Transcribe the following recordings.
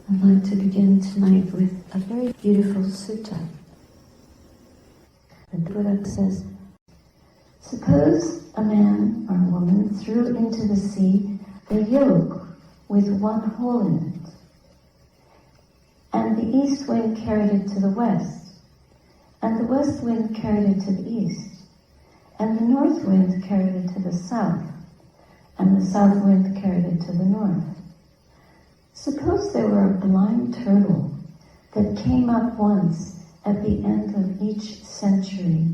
I'd like to begin tonight with a very beautiful sutta. The Buddha says, suppose a man or a woman threw into the sea a yoke with one hole in it, and the east wind carried it to the west, and the west wind carried it to the east, and the north wind carried it to the south, and the south wind carried it to the north. Suppose there were a blind turtle that came up once at the end of each century.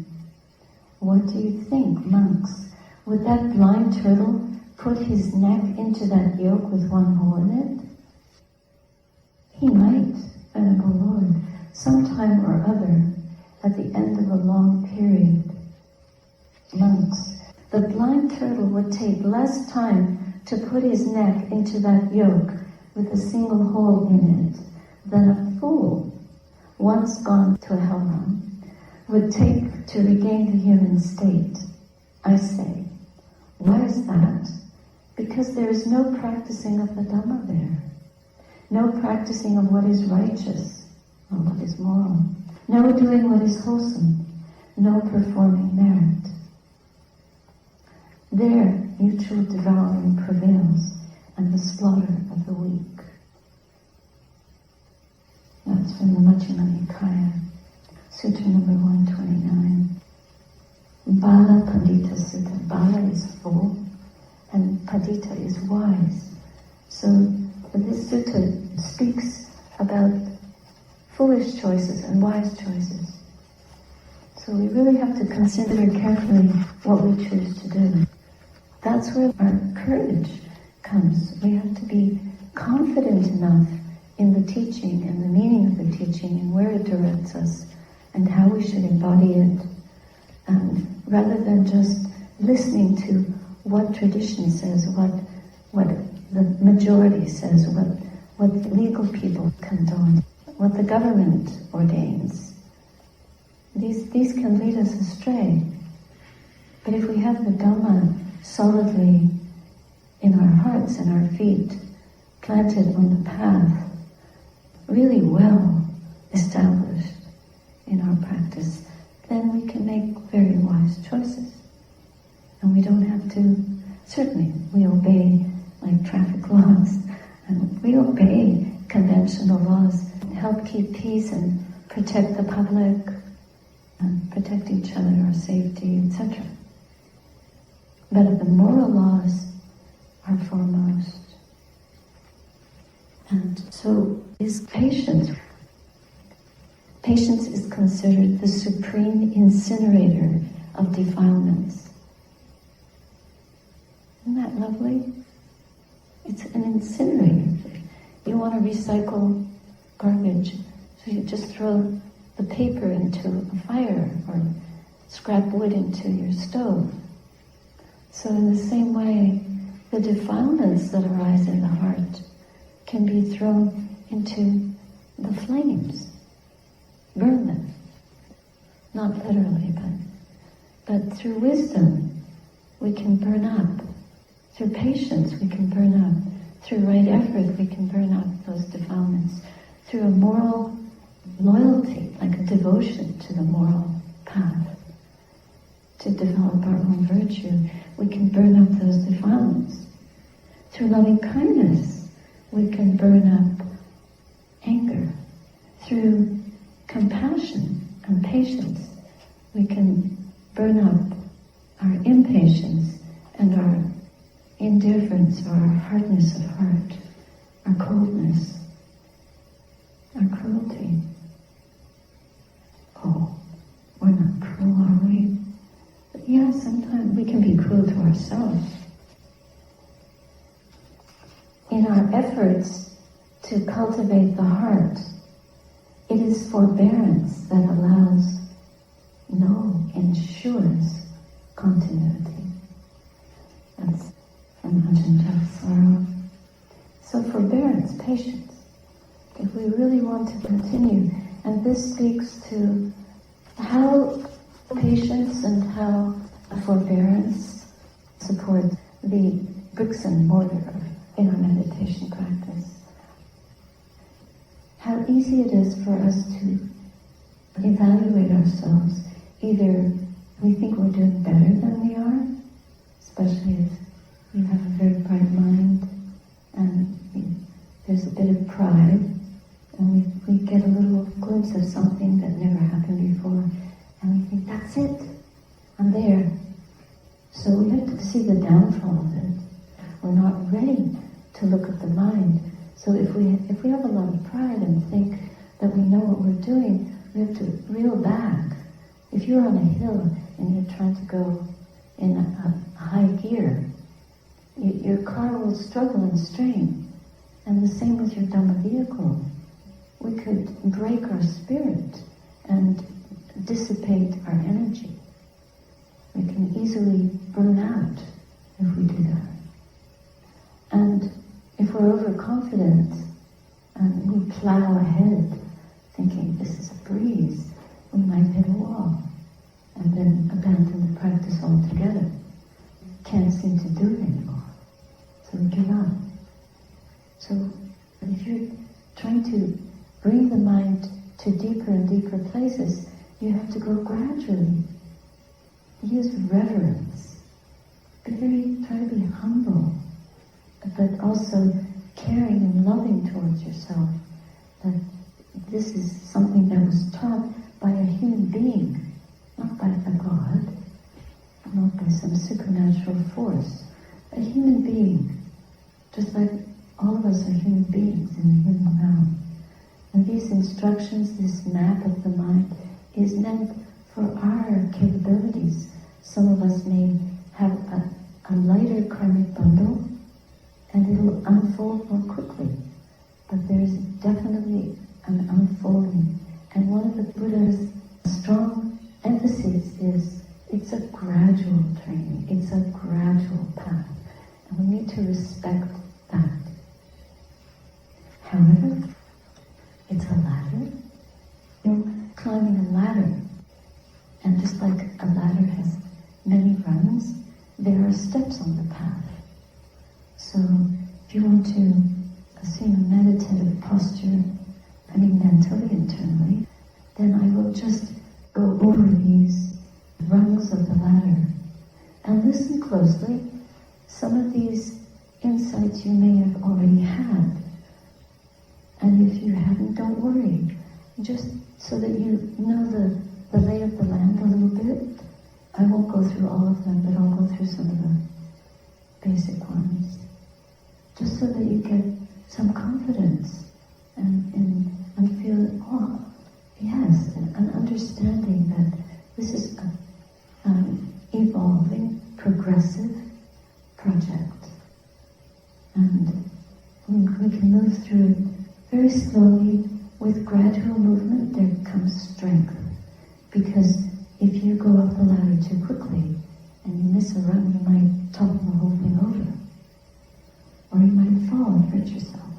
What do you think, monks? Would that blind turtle put his neck into that yoke with one hole in it? He might, Venerable Lord, sometime or other, at the end of a long period. Monks, the blind turtle would take less time to put his neck into that yoke with a single hole in it than a fool, once gone to a hell realm, would take to regain the human state. I say, why is that? Because there is no practicing of the Dhamma there. No practicing of what is righteous or what is moral. No doing what is wholesome. No performing merit. There, mutual devouring prevails and the slaughter of the weak. That's from the Majjhima Nikaya, Sutra number 129. Bala Pandita Sutta. Bala is full, and Pandita is wise. So this sutta speaks about foolish choices and wise choices. So we really have to consider carefully what we choose to do. That's where our courage comes. We have to be confident enough in the teaching and the meaning of the teaching and where it directs us and how we should embody it, rather than just listening to what tradition says, what the majority says, what legal people condone, what the government ordains. These can lead us astray. But if we have the Dhamma solidly in our hearts and our feet, planted on the path, really well established in our practice, then we can make very wise choices. And we don't have to, certainly we obey like traffic laws, and we obey conventional laws, help keep peace and protect the public, and protect each other, our safety, etc. But the moral laws are foremost. And so is patience. Patience is considered the supreme incinerator of defilements. Isn't that lovely? It's an incinerator. You want to recycle garbage, so you just throw the paper into a fire or scrap wood into your stove. So in the same way, the defilements that arise in the heart can be thrown into the flames. Burn them. Not literally, but through wisdom we can burn up. Through patience we can burn up. Through right effort we can burn up those defilements. Through a moral loyalty, like a devotion to the moral path, to develop our own virtue, we can burn up those defilements. Through loving kindness, we can burn up anger. Through compassion and patience, we can burn up our impatience and our indifference or our hardness of heart, our coldness, our cruelty. Oh, we're not cruel, are we? But yeah, sometimes we can be cruel to ourselves. In our efforts to cultivate the heart, it is forbearance that allows, ensures continuity. That's from Ajahn Chah. So forbearance, patience. If we really want to continue, and this speaks to how patience and how forbearance support the bricks and mortar in our meditation practice. how easy it is for us to evaluate ourselves. Either we think we're doing better than we are, especially if you have a very bright mind and there's a bit of pride, and we get a little glimpse of something that never happened before, and we think, that's it, I'm there. So we have to see the downfall of it. We're not ready to look at the mind. So if we have a lot of pride and think that we know what we're doing, we have to reel back. If you're on a hill and you're trying to go in a high gear, your car will struggle and strain. And the same with your Dhamma vehicle. We could break our spirit and dissipate our energy. We can easily burn out if we do that. And if we're overconfident and we plow ahead thinking this is a breeze, we might hit a wall and then abandon the practice altogether. Can't seem to do it anymore. So we give up. So if you're trying to bring the mind to deeper and deeper places, you have to go gradually. Use reverence. Try to be humble, but also caring and loving towards yourself. That this is something that was taught by a human being, not by a god, not by some supernatural force. A human being, just like all of us are human beings in the human realm. And these instructions, this map of the mind, is meant for our capabilities. Some of us may have a lighter karmic bundle, and it'll unfold more quickly. But there's definitely an unfolding. And one of the Buddha's strong emphasis is it's a gradual training. It's a gradual path. And we need to respect that. However, it's a ladder. You're climbing a ladder. And just like a ladder has many rungs, there are steps on the path. So if you want to assume a meditative posture, mentally, internally, then I will just go over these rungs of the ladder and listen closely. Some of these insights you may have already had, and if you haven't, don't worry. Just so that you know the lay of the land a little bit. I won't go through all of them, but I'll go through some of the basic ones. Just so that you get some confidence and feel, oh, yes, an understanding that this is an evolving, progressive project. And we can move through it very slowly. With gradual movement, there comes strength. Because if you go up the ladder too quickly and you miss a rung, you might topple the whole thing over. Or you might fall and hurt yourself.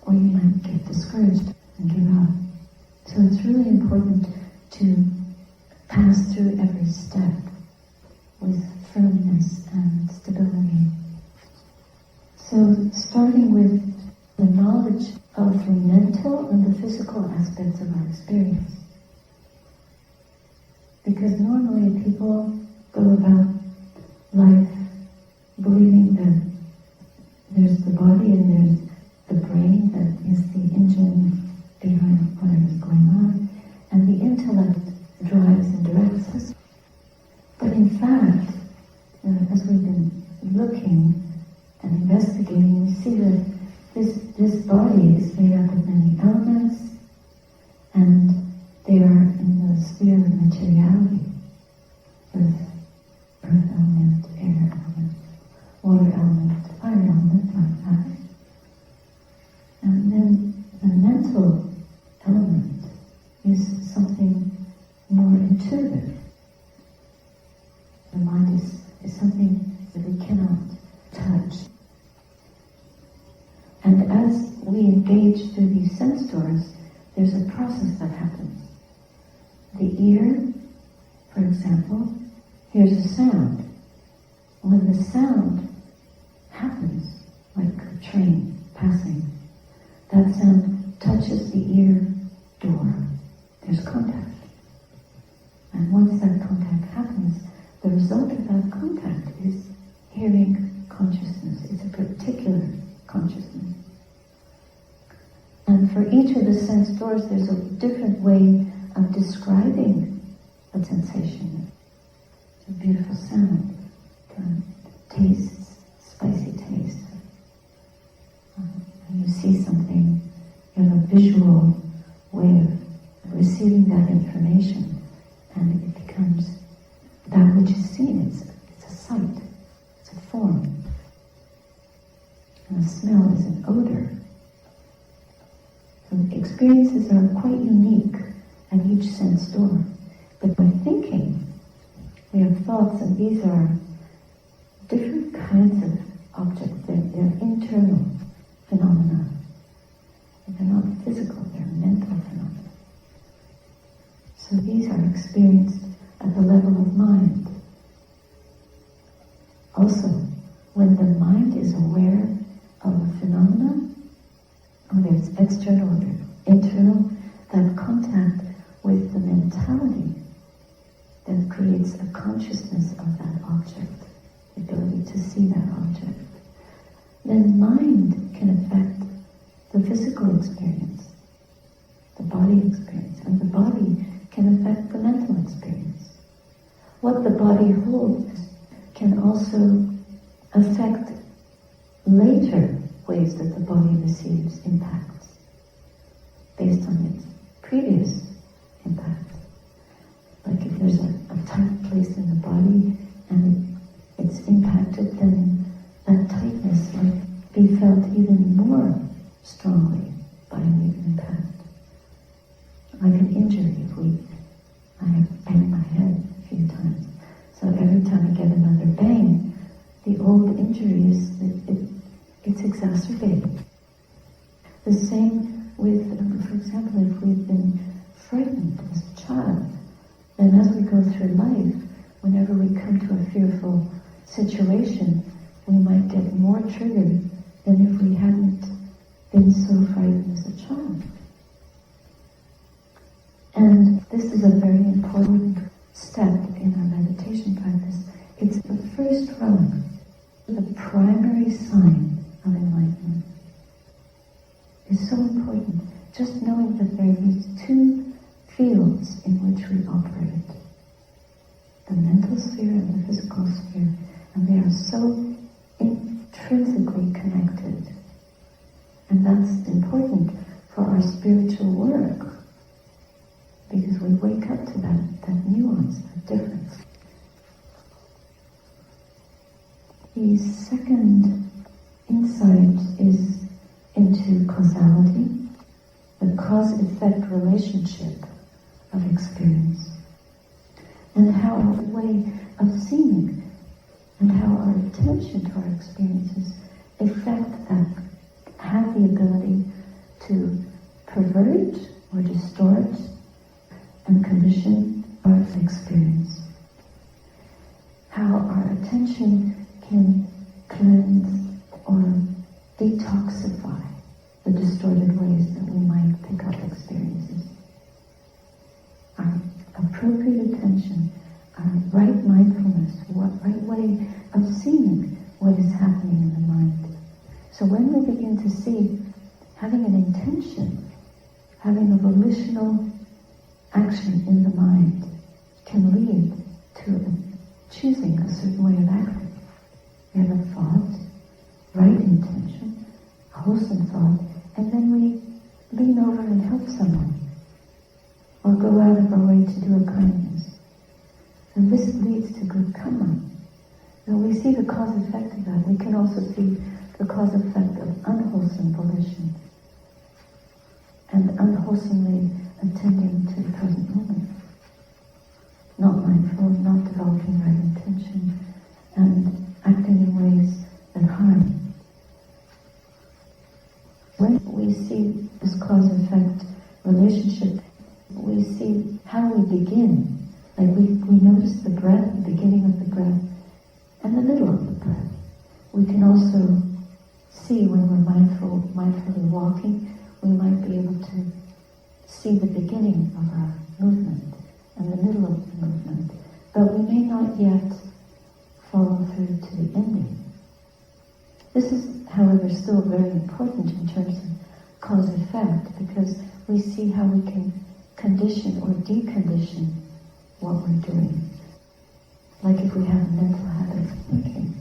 Or you might get discouraged and give up. So it's really important to pass through every step with firmness and stability. So starting with the knowledge of the mental and the physical aspects of our experience. Because normally people go about life believing that there's the body and there's the brain that is the engine behind whatever's going on, and the intellect drives and directs us. But in fact, as we've been looking and investigating, we see that this body is made up of many elements, and they are in the sphere of materiality. Earth element, air element, water element, fire element, like that. And then the mental element is something more intuitive. The mind is something that we cannot touch. And as we engage through these sense doors, there's a process that happens. The ear, for example, hears a sound. When the sound happens, like a train passing, that sound touches the ear door, there's contact. And once that contact happens, the result of that contact is hearing consciousness. It's a particular consciousness. And for each of the sense doors, there's a different way of describing a sensation. It's a beautiful sound. Tastes, spicy taste. When you see something, you have a visual way of receiving that information, and it becomes that which is seen. It's a sight, it's a form. And a smell is an odor. So the experiences are quite unique at each sense door. But by thinking, we have thoughts, and these are different kinds of objects. They're internal phenomena. They're not physical, they're mental phenomena. So these are experienced at the level of mind. Also, when the mind is aware of a phenomena, whether it's external or internal, that contact with the mentality that creates a consciousness of that object, the ability to see that object. Then mind can affect the physical experience, the body experience, and the body can affect the mental experience. What the body holds can also affect later ways that the body receives impacts based on its previous impact. Like if there's a tight place in the body and it's impacted, then that tightness might be felt even more strongly by a new impact. Like an injury, I have banged my head a few times, so every time I get another bang, the old injury it's exacerbated. The same with, for example, if we've been frightened as a child, then as we go through life, whenever we come to a fearful situation, we might get more triggered than if we hadn't been so frightened as a child. And this is a very important step in our meditation practice. It's the first rung, the primary sign of enlightenment. It's so important. Just knowing that there are these two fields in which we operate, the mental sphere and the physical sphere, and they are so intrinsically connected. And that's important for our spiritual work, because we wake up to that nuance, that difference. The second insight is into causality, the cause-effect relationship of experience, and how our way of seeing and how our attention to our experiences affect that, have the ability to pervert or distort and condition our experience. How our attention can cleanse or detoxify the distorted ways that we might pick up experiences. Our appropriate attention, our right mindfulness, right way of seeing what is happening in the mind. So when we begin to see, having an intention, having a volitional action in the mind can lead to choosing a certain way of acting. We have a thought, right intention, a wholesome thought, and then we lean over and help someone, or go out of our way to do a kindness. And this leads to good karma. Now we see the cause-effect of that. We can also see the cause-effect of unwholesome volition and unwholesomely attending to the present moment. Not mindful, not developing right intention, and acting in ways that harm. When we see this cause-effect relationship, we see how we begin. Like we notice the breath, the beginning of the breath, and the middle of the breath. We can also see when we're mindfully walking, we might be able to see the beginning of our movement and the middle of the movement, but we may not yet follow through to the ending. This is, however, still very important in terms of cause-effect, because we see how we can condition or decondition what we're doing. Like if we have a mental habit of thinking,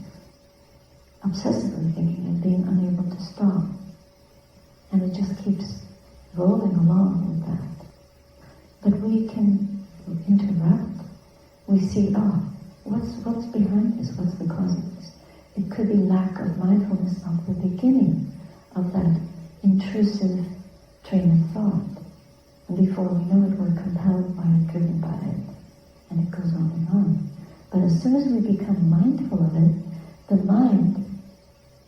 obsessively thinking and being unable to stop, and it just keeps rolling along with that. But we can interrupt. We see, what's behind this? What's the cause of this? It could be lack of mindfulness of the beginning of that intrusive train of thought. And before we know it, we're compelled by it, driven by it, and it goes on and on. But as soon as we become mindful of it, the mind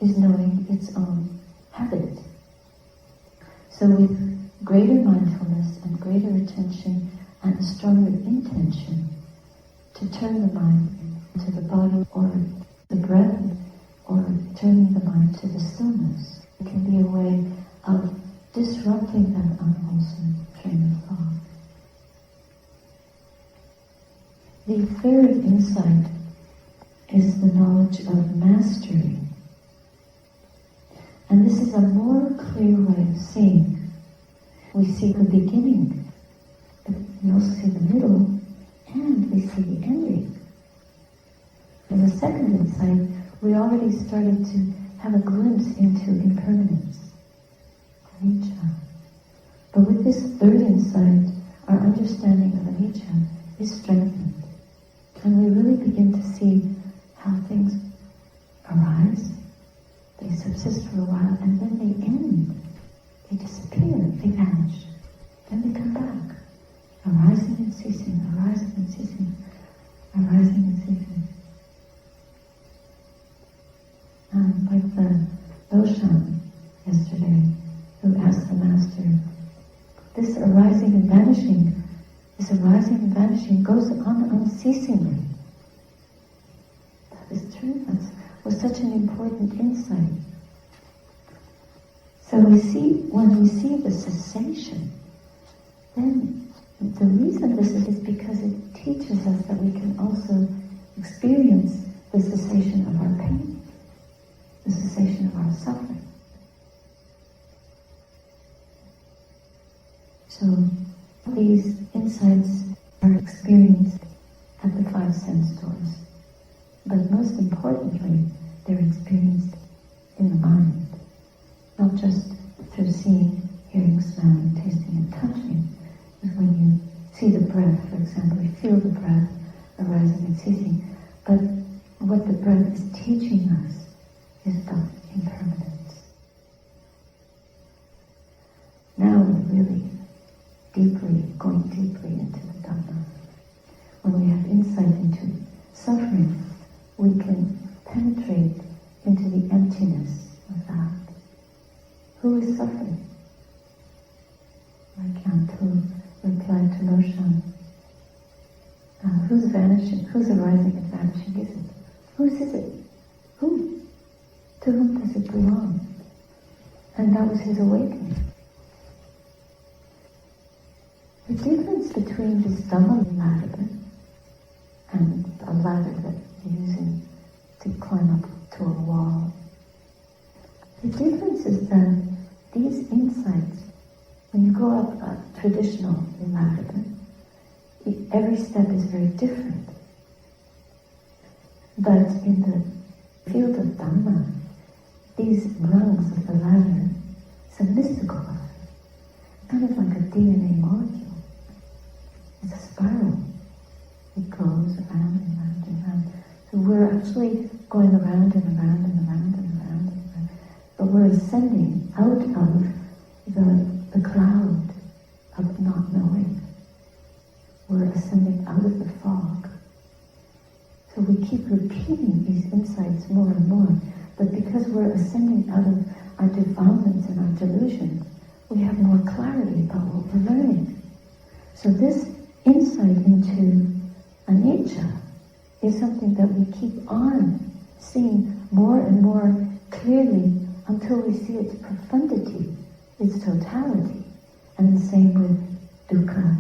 is knowing its own habit. So with greater mindfulness and greater attention and stronger intention to turn the mind to the body or the breath, or turning the mind to the stillness, it can be a way of disrupting that unwholesome train of thought. The third insight is the knowledge of mastery. And this is a more clear way of seeing. We see the beginning, but we also see the middle, and we see the ending. In the second insight, we already started to have a glimpse into impermanence, anicca. But with this third insight, our understanding of anicca is strengthened. And we really begin to see how things arise, they subsist for a while, and then they end. They disappear, they vanish. Then they come back, arising and ceasing, arising and ceasing, arising and ceasing. Like the Doshan yesterday, who asked the Master, this arising and vanishing goes on unceasingly. That is true. That was such an important insight. So when we see the cessation, then the reason this is because it teaches us that we can also experience the cessation of our pain, the cessation of our suffering. So these insights are experienced at the 5 sense doors, but most importantly, they're experienced in the mind, not just through seeing, hearing, smelling, tasting, and touching. But when you see the breath, for example, you feel the breath arising and ceasing, but what the breath is teaching us is about impermanence. Now we're really going deeply into the Dhamma. When we have insight into suffering, we can penetrate into the emptiness of that. Who is suffering? Like Yantu replied to Roshan, who's vanishing? Who's arising and vanishing is it? Whose is it? Who? To whom does it belong? And that was his awakening. The difference between this Dhamma ladder and a ladder that you're using to climb up to a wall, the difference is that these insights, when you go up a traditional ladder, every step is very different. But in the field of Dhamma, these rungs of the ladder, it's a mystical ladder, kind of like a DNA molecule. It's a spiral. It goes around and around and around. So we're actually going around and around and around and around and around. But we're ascending out of the cloud of not knowing. We're ascending out of the fog. So we keep repeating these insights more and more. But because we're ascending out of our defilements and our delusions, we have more clarity about what we're learning. So this insight into anicca is something that we keep on seeing more and more clearly until we see its profundity its totality. And the same with dukkha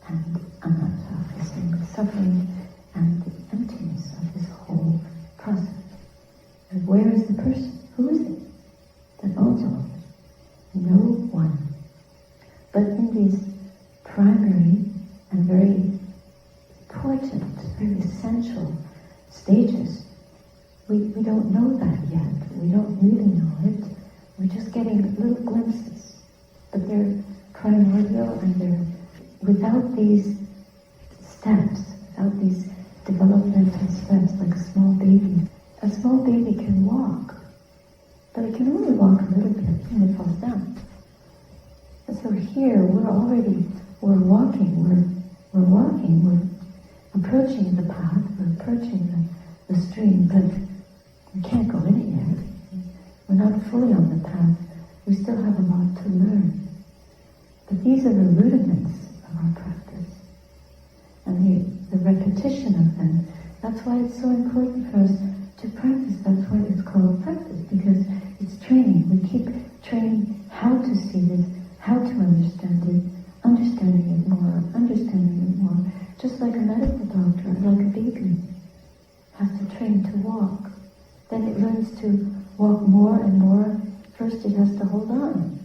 and anatta, the same with suffering and the emptiness of this whole process. And where is the person? Who is it that owns all of it? No one. But in these primary and very important, very essential stages, we don't know that yet. We don't really know it. We're just getting little glimpses. But they're primordial, and they're without these steps, without these developmental steps, like a small baby. A small baby can walk, but it can only walk a little bit and it falls down. And so here we're walking, we're approaching the path, we're approaching the stream, but we can't go in it yet. We're not fully on the path. We still have a lot to learn. But these are the rudiments of our practice. And the repetition of them, that's why it's so important for us to practice. That's why it's called practice, because it's training. We keep training how to see this, how to understand it, understanding it more. Just like a medical doctor, like a baby has to train to walk. Then it learns to walk more and more. First it has to hold on.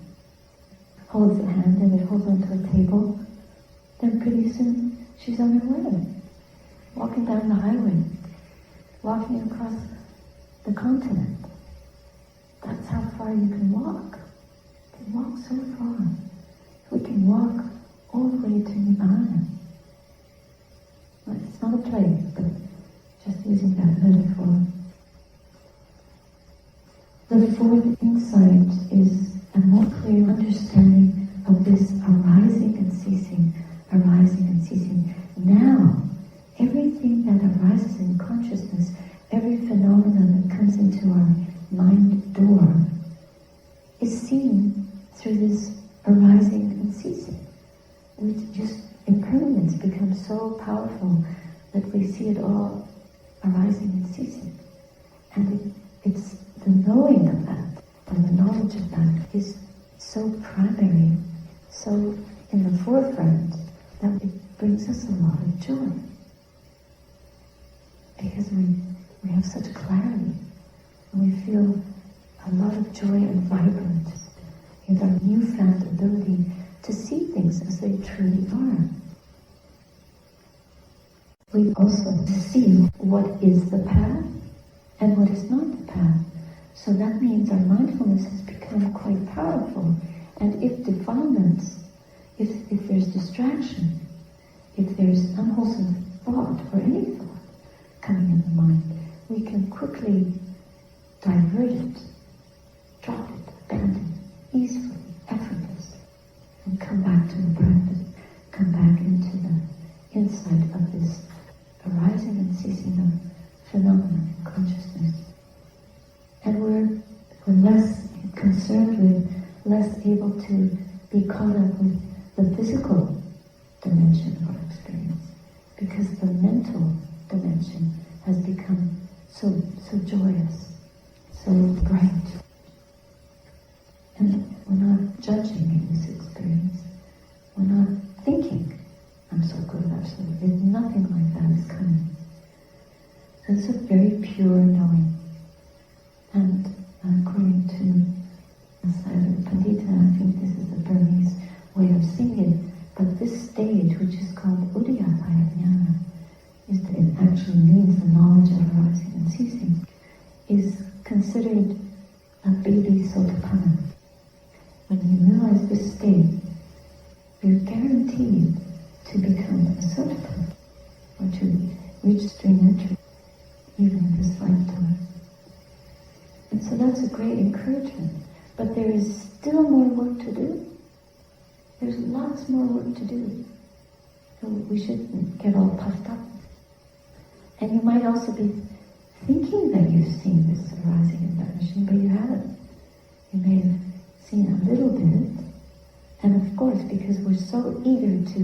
Holds the hand and it holds onto a table. Then pretty soon she's on her way. Walking down the highway. Walking across the continent. That's how far you can walk. You can walk so far. We can walk all the way to Nibbana. Well, it's not a place, but just using that metaphor. The fourth insight is a more clear understanding of this arising and ceasing. Now, everything that arises in consciousness, every phenomenon that comes into our mind door, is seen through this arising and ceasing. Impermanence becomes so powerful that we see it all arising and ceasing. And it's the knowing of that, and the knowledge of that is so primary, so in the forefront, that it brings us a lot of joy. Because we have such clarity, and we feel a lot of joy and vibrance in our newfound ability to see things as they truly are. We also see what is the path and what is not the path. So that means our mindfulness has become quite powerful. And if defilements, if there's distraction, if there's unwholesome thought or any thought coming in the mind, we can quickly divert it, drop it, abandon it, easily, effortlessly, and come back to the practice, come back into the insight of this arising and ceasing of phenomena in consciousness. And we're less concerned with, less able to be caught up with the physical dimension of our experience, because the mental dimension has become so joyous, so bright. And we're not judging in this experience. We're not thinking, I'm so good, I'm so good. Nothing like that is coming. So it's a very pure knowing. And according to the silent Pandita, I think this is the Burmese way of seeing it, but this stage, which is called Udayataya Jnana, it actually means the knowledge of arising and ceasing, is considered a baby sotapanna. When you realize this state, you're guaranteed to become a sotapanna, or to reach stream entry, even in this lifetime. And so that's a great encouragement. But there is still more work to do. There's lots more work to do. So we shouldn't get all puffed up. And you might also be thinking that you've seen this arising and vanishing, but you haven't. You may have seen a little bit. And of course, because we're so eager to,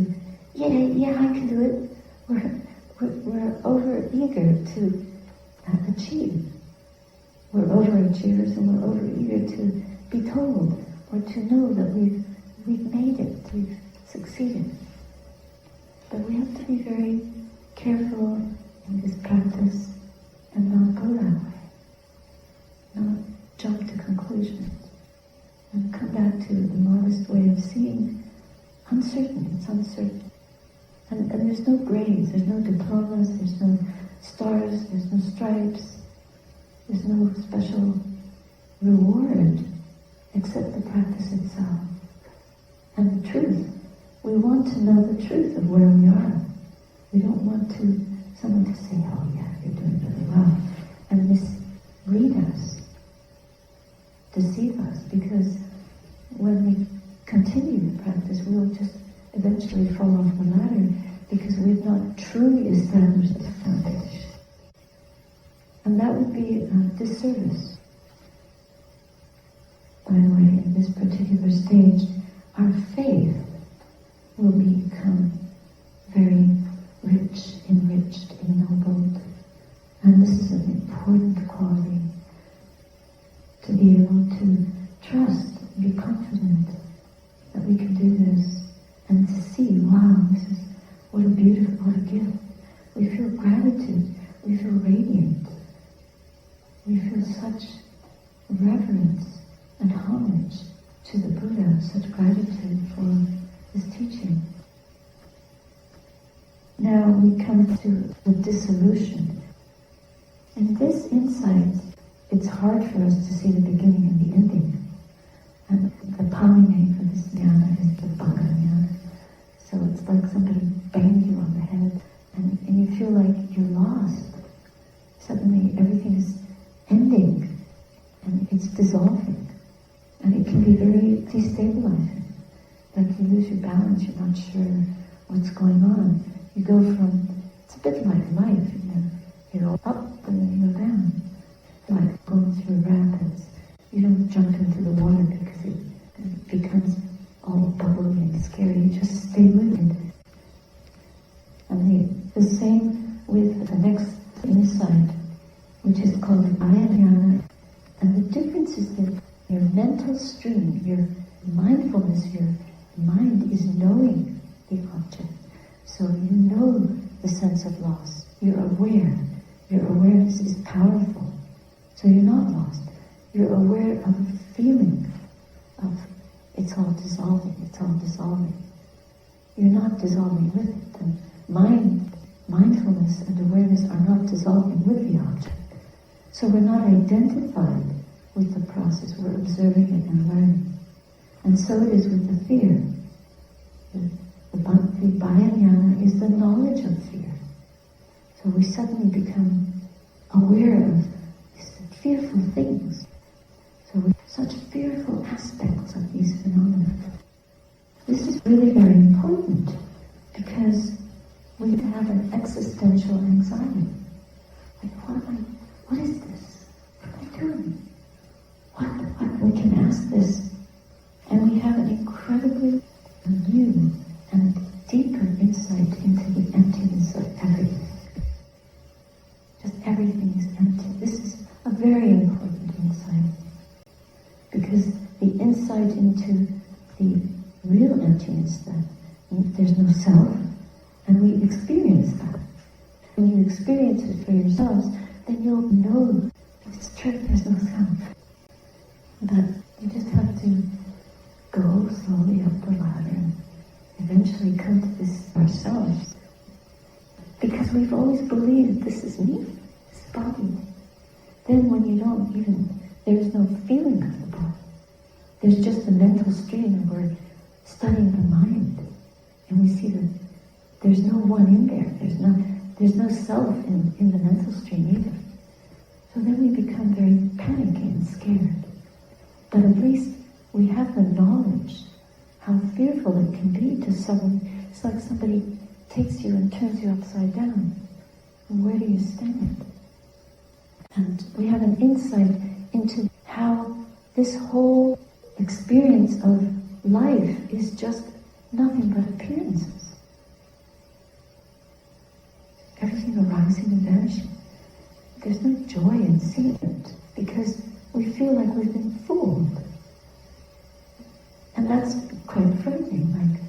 yeah, I can do it, we're over eager to achieve. We're overachievers, and we're over eager to be told, or to know that we've made it, we've succeeded. But we have to be very careful in this practice and not go that way. Not jump to conclusions. And come back to the modest way of seeing uncertain. It's uncertain. And there's no grades, there's no diplomas, there's no stars, there's no stripes, there's no special reward except the practice itself. And the truth. We want to know the truth of where we are. We don't want someone to say, oh yeah, you're doing really well, and mislead us, deceive us, because when we continue the practice, we'll just eventually fall off the ladder because we've not truly established the foundation. And that would be a disservice. By the way, in this particular stage, our faith will become very rich, enriched, ennobled. And this is an important quality, to be able to trust, be confident that we can do this, and to see, wow, this is what a gift. We feel gratitude, we feel radiant, we feel such reverence and homage to the Buddha, such gratitude for his teaching. Now we come to the dissolution. In this insight, it's hard for us to see the beginning and the ending. And the Pali name for this jnana is the Bhagavad jnana. So it's like somebody banged you on the head and you feel like you're lost. Suddenly everything is ending and it's dissolving. And it can be very destabilizing. Like you lose your balance, you're not sure what's going on. You go from, it's a bit like life, you go up and then you go down. Like going through rapids. You don't jump into the water because it becomes all bubbly and scary. You just stay with it. And the same with the next insight, which is called Ayya. And the difference is that your mental stream, your mindfulness, your mind is knowing the object. So you know the sense of loss. You're aware. Your awareness is powerful. So you're not lost. You're aware of a feeling of it's all dissolving, it's all dissolving. You're not dissolving with it. And mindfulness and awareness are not dissolving with the object. So we're not identified with the process, we're observing it and learning. And so it is with the fear. The Bhaya is the knowledge of fear. So we suddenly become aware of these fearful things. So with such fearful aspects of these phenomena. This is really very important because we have an existential anxiety. Like, what is this? What am I doing? What? We can ask this. And we have an incredibly new and deeper insight into the emptiness of everything. Just everything is empty. This is a very important insight. Because the insight into the real emptiness, that there's no self, and we experience that. When you experience it for yourselves, then you'll know it's true, there's no self. But you just have to go slowly up the ladder and eventually come to this ourselves. Because we've always believed this is me, this body. Then when you don't even, there's no feeling of the body. There's just a mental stream and we're studying the mind. And we see that there's no one in there. There's no self in the mental stream either. So then we become very panicky and scared. But at least we have the knowledge how fearful it can be to someone. It's like somebody takes you and turns you upside down. And where do you stand? And we have an insight into how this whole experience of life is just nothing but appearances. Everything arising and vanishing. There's no joy in seeing it because we feel like we've been fooled. And that's quite frightening. Like,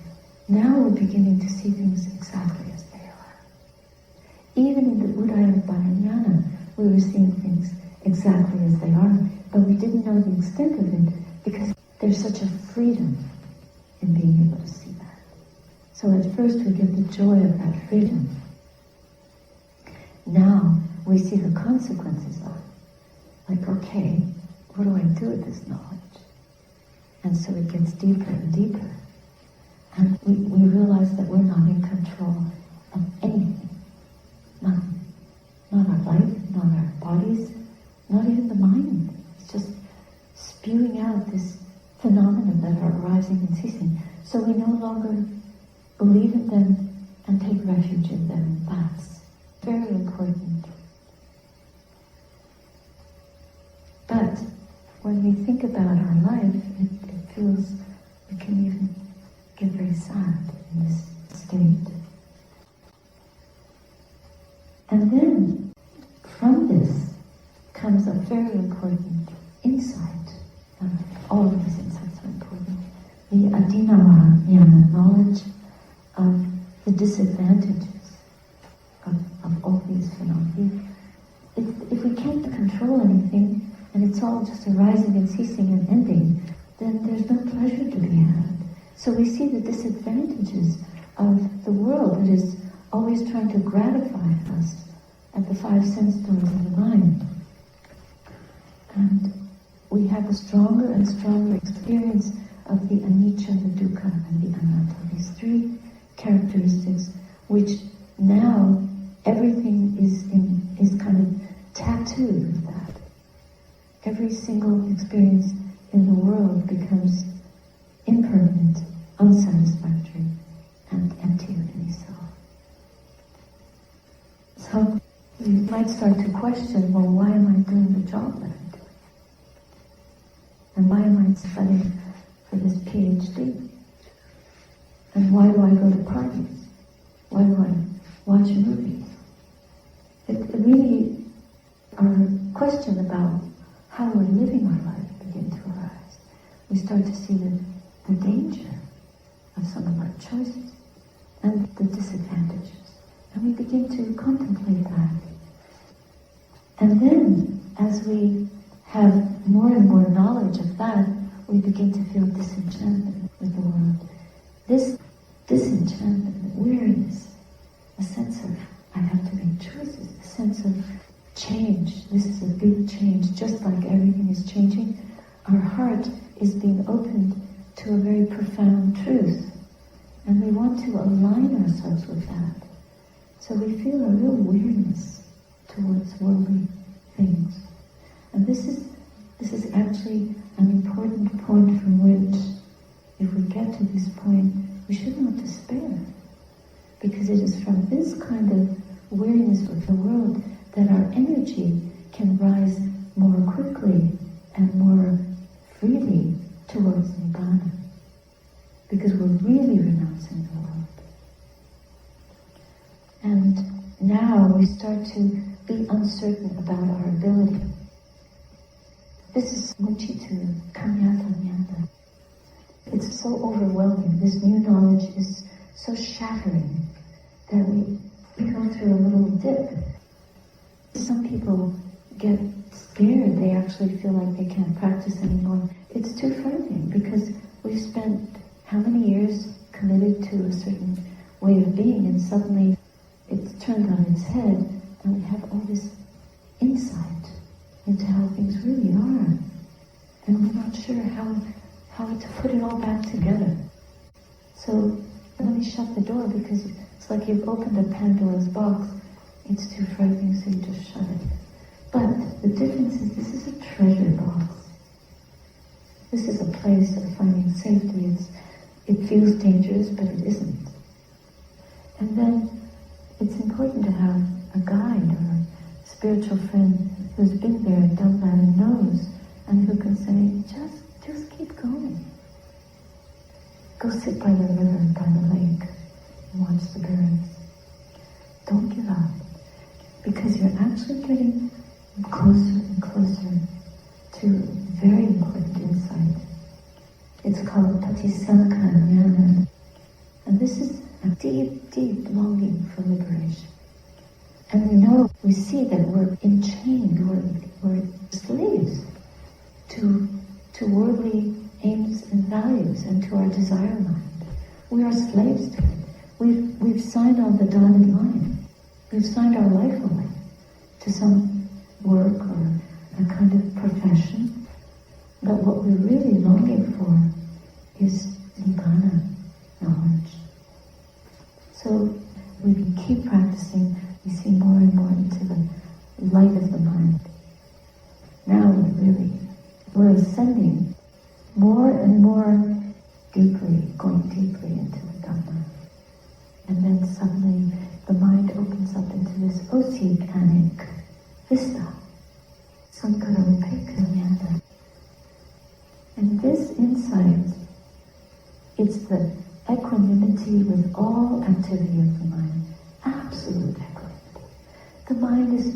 now we're beginning to see things exactly as they are. Even in the Udayana, we were seeing things exactly as they are, but we didn't know the extent of it because there's such a freedom in being able to see that. So at first we get the joy of that freedom. Now we see the consequences of it. Like, okay, what do I do with this knowledge? And so it gets deeper and deeper. And we realize that we're not in control of anything. Nothing. Not our life, not our bodies, not even the mind. It's just spewing out this phenomenon that are arising and ceasing. So we no longer believe in them and take refuge in them. That's very important. But when we think about our life, it feels, we can even get very sad in this state. And then, from this comes a very important insight. All of these insights are important. The adinava jnana, knowledge of the disadvantages of all these phenomena. If we can't control anything, and it's all just arising and ceasing and ending, then there's no pleasure to be had. So we see the disadvantages of the world that is always trying to gratify us at the five sense doors of the mind. And we have a stronger and stronger experience of the anicca, the dukkha, and the anatta. These three characteristics, which now everything is kind of tattooed with that. Every single experience in the world becomes impermanent, unsatisfactory, and empty of any self. So you might start to question, well, why am I doing the job that I'm doing? And why am I studying for this PhD? And why do I go to parties? Why do I watch movies? It really, our question about how we're living our life begin to arise. We start to see the danger of some of our choices and the disadvantages. And we begin to contemplate that. And then, as we have more and more knowledge of that, we begin to feel disenchantment with the world. This disenchantment, weariness, a sense of, I have to make choices, a sense of change. This is a big change. Just like everything is changing, our heart is being opened to a very profound truth. And we want to align ourselves with that. So we feel a real weariness towards worldly things. And this is actually an important point from which, if we get to this point, we should not despair. Because it is from this kind of weariness with the world that our energy can rise more quickly and more freely towards Nibbana. Because we're really renouncing the world. And now we start to be uncertain about our ability. This is muchitu kamyata jnana. It's so overwhelming. This new knowledge is so shattering that we go through a little dip. Some people get scared. They actually feel like they can't practice anymore. It's too frightening because we've spent how many years committed to a certain way of being, and suddenly it's turned on its head and we have all this insight into how things really are. And we're not sure how to put it all back together. So let me shut the door because it's like you've opened a Pandora's box. It's too frightening, so you just shut it. But the difference is this is a treasure box. This is a place of finding safety. It feels dangerous, but it isn't. And then it's important to have a guide or a spiritual friend who's been there and done that and knows, and who can say, just keep going. Go sit by the river, by the lake, and watch the birds. Don't give up, because you're actually getting closer and closer to very important insight. It's called Patisankhanyana. And this is a deep, deep longing for liberation. And we see that we're enchained, we're slaves to worldly aims and values and to our desire mind. We are slaves to it. We've signed on the dotted line. We've signed our life away to some work or a kind of profession. But what we're really longing for is nibbana, knowledge. So we keep practicing, we see more and more into the light of the mind. Now we're ascending more and more deeply, going deeply into the Dhamma. And then suddenly the mind opens up into this oceanic vista, Sankaropekanyana. And this insight, it's the equanimity with all activity of the mind, absolute equanimity. The mind is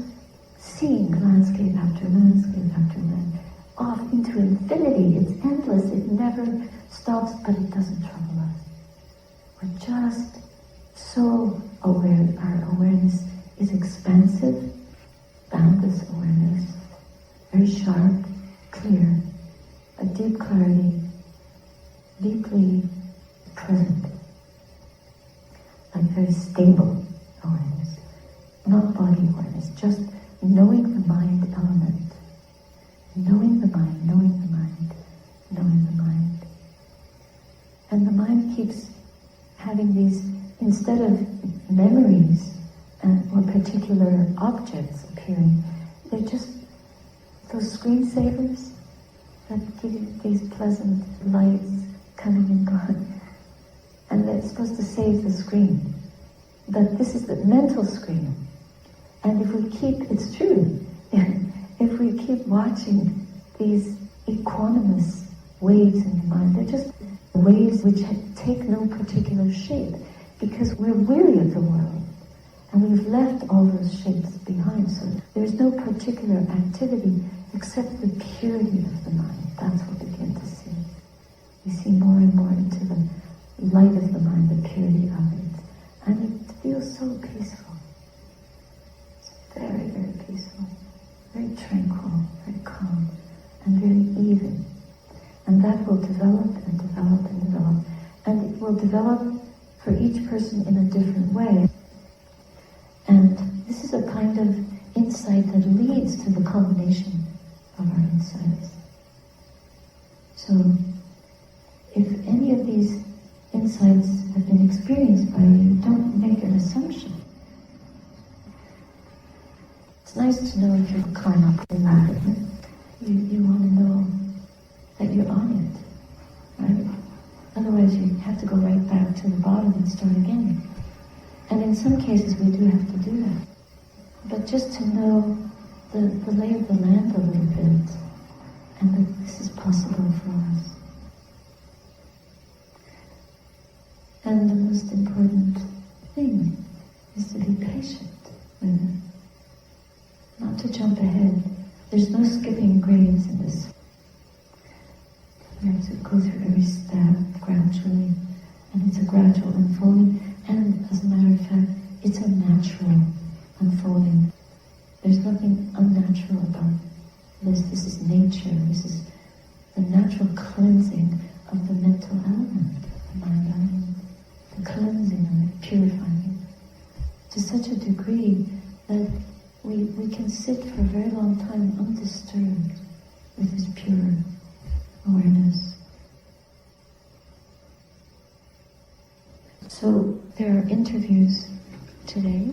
seeing landscape after landscape after landscape, off into infinity. It's endless, it never stops, but it doesn't trouble us. We're just so aware. Our awareness is expansive, boundless awareness, very sharp, clear, a deep clarity, deeply present, like very stable awareness, not body awareness, just knowing the mind element, knowing the mind, knowing the mind, knowing the mind. And the mind keeps having these, instead of memories or particular objects appearing, they're just those screensavers that give you these pleasant lights coming and going. And they're supposed to save the screen. But this is the mental screen. And if we keep, it's true, if we keep watching these equanimous waves in the mind, they're just waves which take no particular shape, because we're weary of the world. And we've left all those shapes behind, so there's no particular activity except the purity of the mind. That's what we begin to see. We see more and more into the light of the mind, the purity of it. And it feels so peaceful. It's very, very peaceful, very tranquil, very calm, and very even. And that will develop and develop and develop. And it will develop for each person in a different way. And this is a kind of insight that leads to the culmination of our insights. So, if any of these insights have been experienced by you, don't make an assumption. It's nice to know if you climb up the ladder. You want to know that you're on it, right? Otherwise you have to go right back to the bottom and start again. And in some cases we do have to do that. But just to know the lay of the land a little bit, and that this is possible for us. And the most important thing is to be patient with it. Not to jump ahead. There's no skipping grades in this. You have to go through every step gradually, and it's a gradual unfolding, and as a matter of fact, it's a natural unfolding. There's nothing unnatural about this. This is nature. This is the natural cleansing of the mental element, the mind element, the cleansing of it, purifying it, to such a degree that we can sit for a very long time undisturbed with this pure awareness. So there are interviews today.